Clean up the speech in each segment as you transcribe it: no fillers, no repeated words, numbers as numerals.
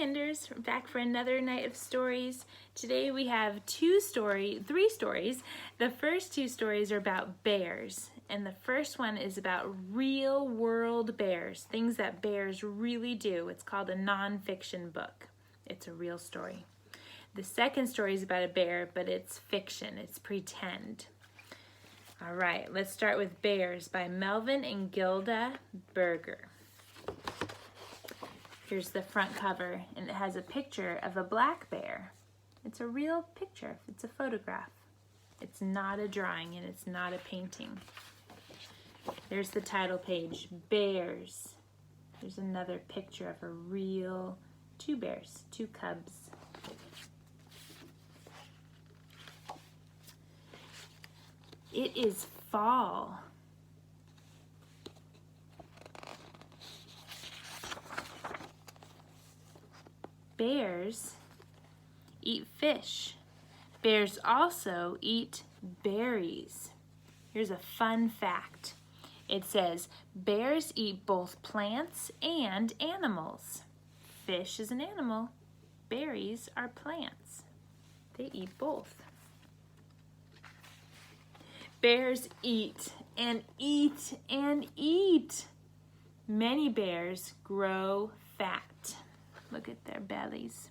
Kinders, back for another night of stories. Today we have three stories. The first two stories are about bears, and the first one is about real world bears, things that bears really do. It's called a nonfiction book. It's a real story. The second story is about a bear, but it's fiction, it's pretend. All right, let's start with Bears by Melvin and Gilda Berger. Here's the front cover, and it has a picture of a black bear. It's a real picture. It's a photograph. It's not a drawing, and it's not a painting. There's the title page, Bears. There's another picture of a real two bears, two cubs. It is fall. Bears eat fish. Bears also eat berries. Here's a fun fact. It says, bears eat both plants and animals. Fish is an animal. Berries are plants. They eat both. Bears eat and eat and eat. Many bears grow fat. Look at their bellies.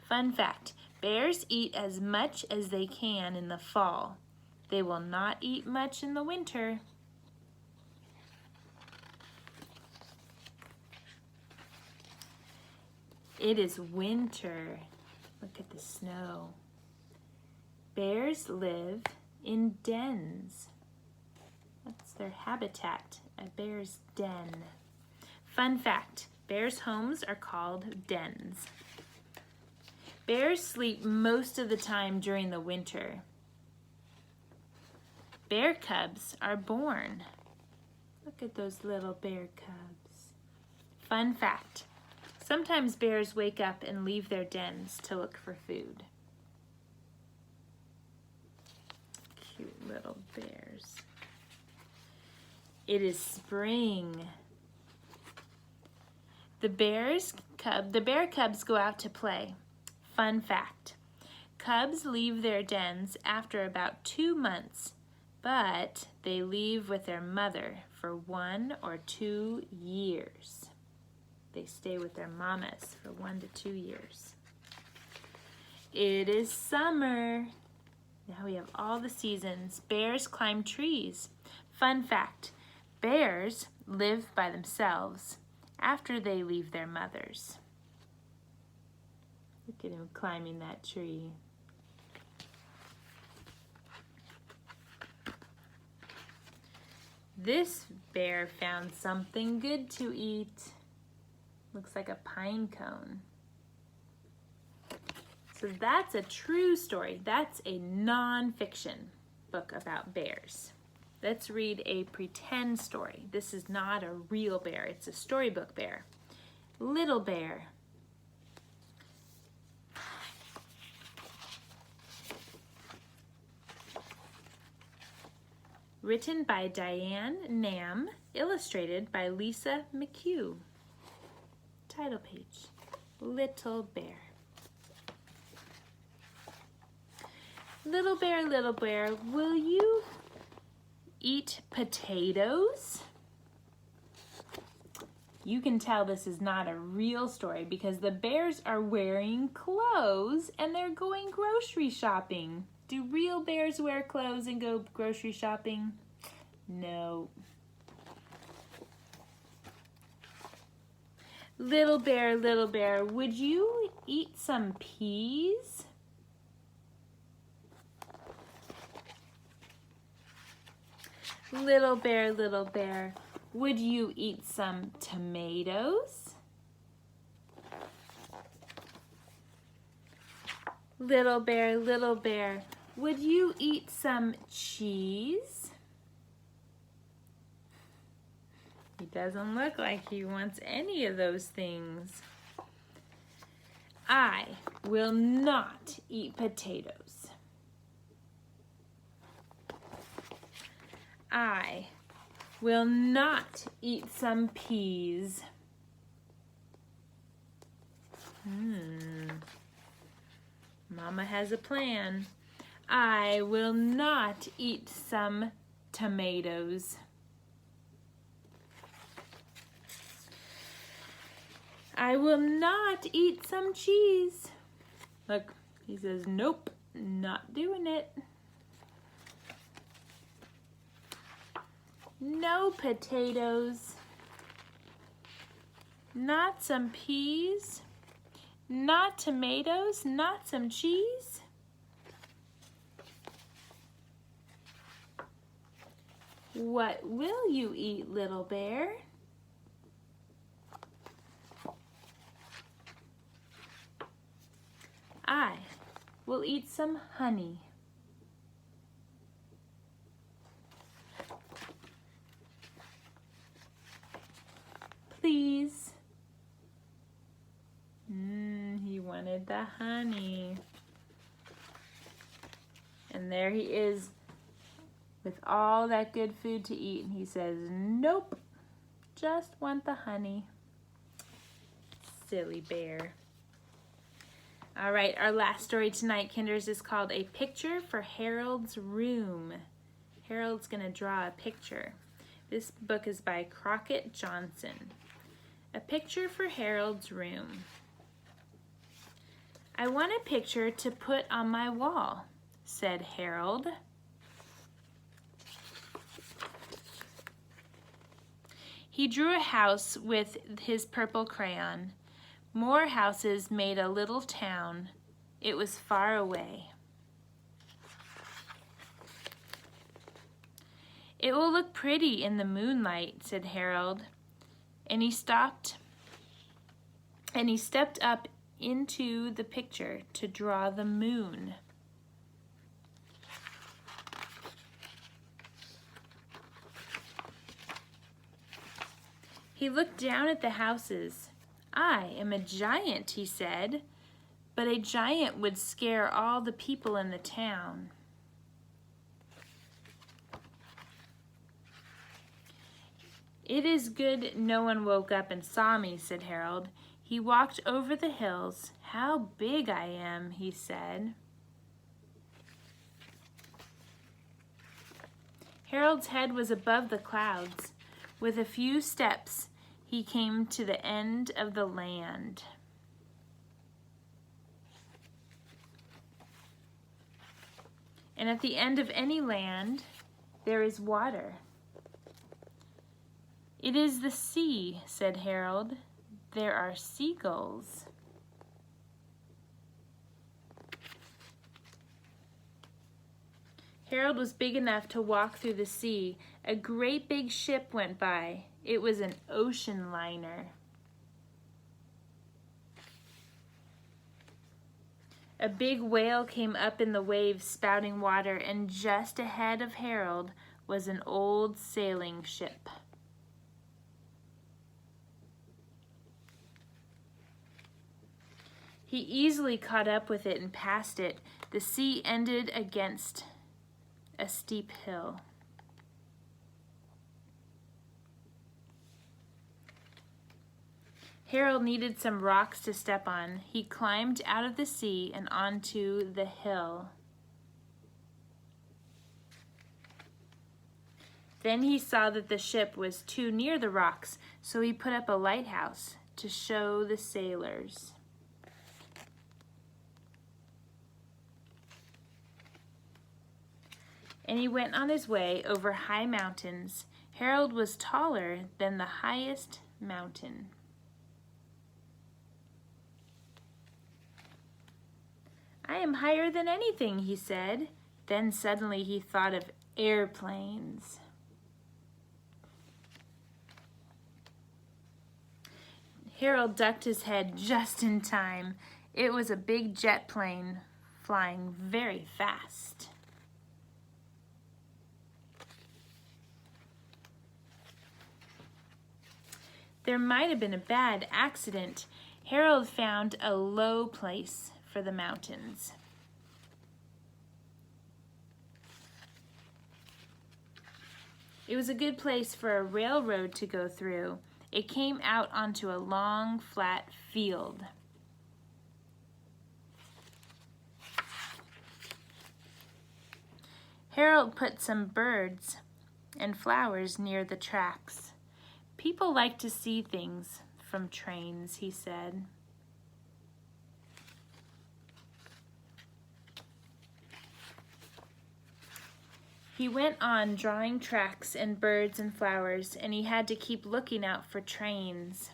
Fun fact, bears eat as much as they can in the fall. They will not eat much in the winter. It is winter. Look at the snow. Bears live in dens. That's their habitat, a bear's den. Fun fact, bears' homes are called dens. Bears sleep most of the time during the winter. Bear cubs are born. Look at those little bear cubs. Fun fact, sometimes bears wake up and leave their dens to look for food. Cute little bears. It is spring. The bear cubs go out to play. Fun fact, cubs leave their dens after about 2 months, but they leave with their mother for 1 or 2 years. They stay with their mamas for 1 to 2 years. It is summer. Now we have all the seasons. Bears climb trees. Fun fact, bears live by themselves after they leave their mothers. Look at him climbing that tree. This bear found something good to eat. Looks like a pine cone. So that's a true story. That's a nonfiction book about bears. Let's read a pretend story. This is not a real bear. It's a storybook bear. Little Bear. Written by Diane Nam, illustrated by Lisa McHugh. Title page, Little Bear. Little bear, will you eat potatoes? You can tell this is not a real story because the bears are wearing clothes and they're going grocery shopping. Do real bears wear clothes and go grocery shopping? No. Little bear, would you eat some peas? Little bear, would you eat some tomatoes? Little bear, would you eat some cheese? He doesn't look like he wants any of those things. I will not eat potatoes. I will not eat some peas. Mama has a plan. I will not eat some tomatoes. I will not eat some cheese. Look, he says, nope, not doing it. No potatoes. Not some peas. Not tomatoes. Not some cheese. What will you eat, little bear? I will eat some honey. Please. He wanted the honey. And there he is with all that good food to eat. And he says, nope, just want the honey. Silly bear. All right, our last story tonight, Kinders, is called A Picture for Harold's Room. Harold's gonna draw a picture. This book is by Crockett Johnson. A Picture for Harold's Room. I want a picture to put on my wall, said Harold. He drew a house with his purple crayon. More houses made a little town. It was far away. It will look pretty in the moonlight, said Harold. And he stepped up into the picture to draw the moon. He looked down at the houses. I am a giant, he said, but a giant would scare all the people in the town. It is good no one woke up and saw me, said Harold. He walked over the hills. How big I am, he said. Harold's head was above the clouds. With a few steps, he came to the end of the land. And at the end of any land, there is water. It is the sea, said Harold. There are seagulls. Harold was big enough to walk through the sea. A great big ship went by. It was an ocean liner. A big whale came up in the waves, spouting water, and just ahead of Harold was an old sailing ship. He easily caught up with it and passed it. The sea ended against a steep hill. Harold needed some rocks to step on. He climbed out of the sea and onto the hill. Then he saw that the ship was too near the rocks, so he put up a lighthouse to show the sailors. And he went on his way over high mountains. Harold was taller than the highest mountain. I am higher than anything, he said. Then suddenly he thought of airplanes. Harold ducked his head just in time. It was a big jet plane flying very fast. There might have been a bad accident. Harold found a low place for the mountains. It was a good place for a railroad to go through. It came out onto a long, flat field. It came out onto a long, flat field. Harold put some birds and flowers near the tracks. People like to see things from trains, he said. He went on drawing tracks and birds and flowers, and he had to keep looking out for trains.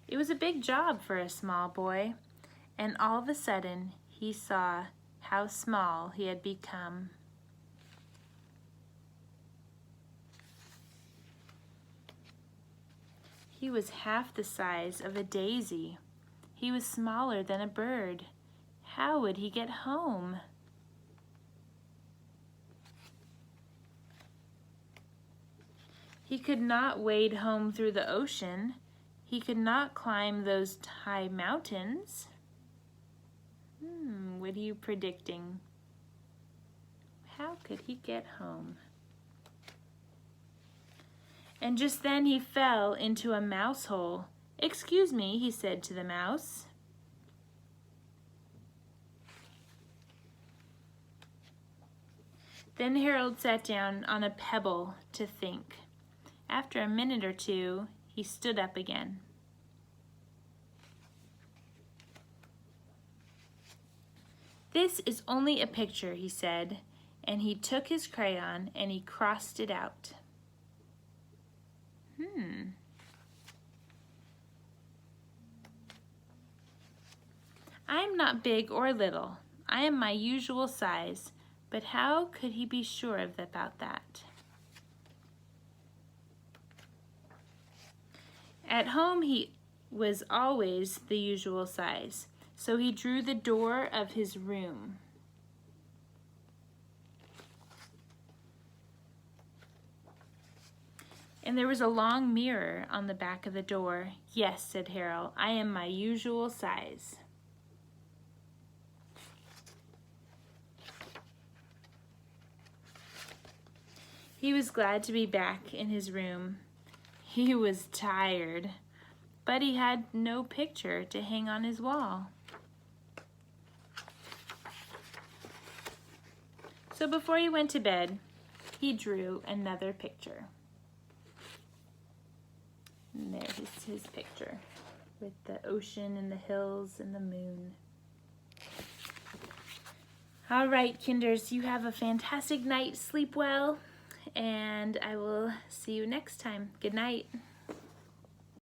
It was a big job for a small boy, and all of a sudden he saw how small he had become. He was half the size of a daisy. He was smaller than a bird. How would he get home? He could not wade home through the ocean. He could not climb those high mountains. What are you predicting? How could he get home? And just then he fell into a mouse hole. "Excuse me," he said to the mouse. Then Harold sat down on a pebble to think. After a minute or two, he stood up again. "This is only a picture," he said, and he took his crayon and he crossed it out. "I'm not big or little. I am my usual size." But how could he be sure about that? At home, he was always the usual size, so he drew the door of his room. And there was a long mirror on the back of the door. "Yes," said Harold, "I am my usual size." He was glad to be back in his room. He was tired, but he had no picture to hang on his wall. So before he went to bed, he drew another picture. And there's his picture with the ocean and the hills and the moon. All right, Kinders, you have a fantastic night. Sleep well. And I will see you next time. Good night.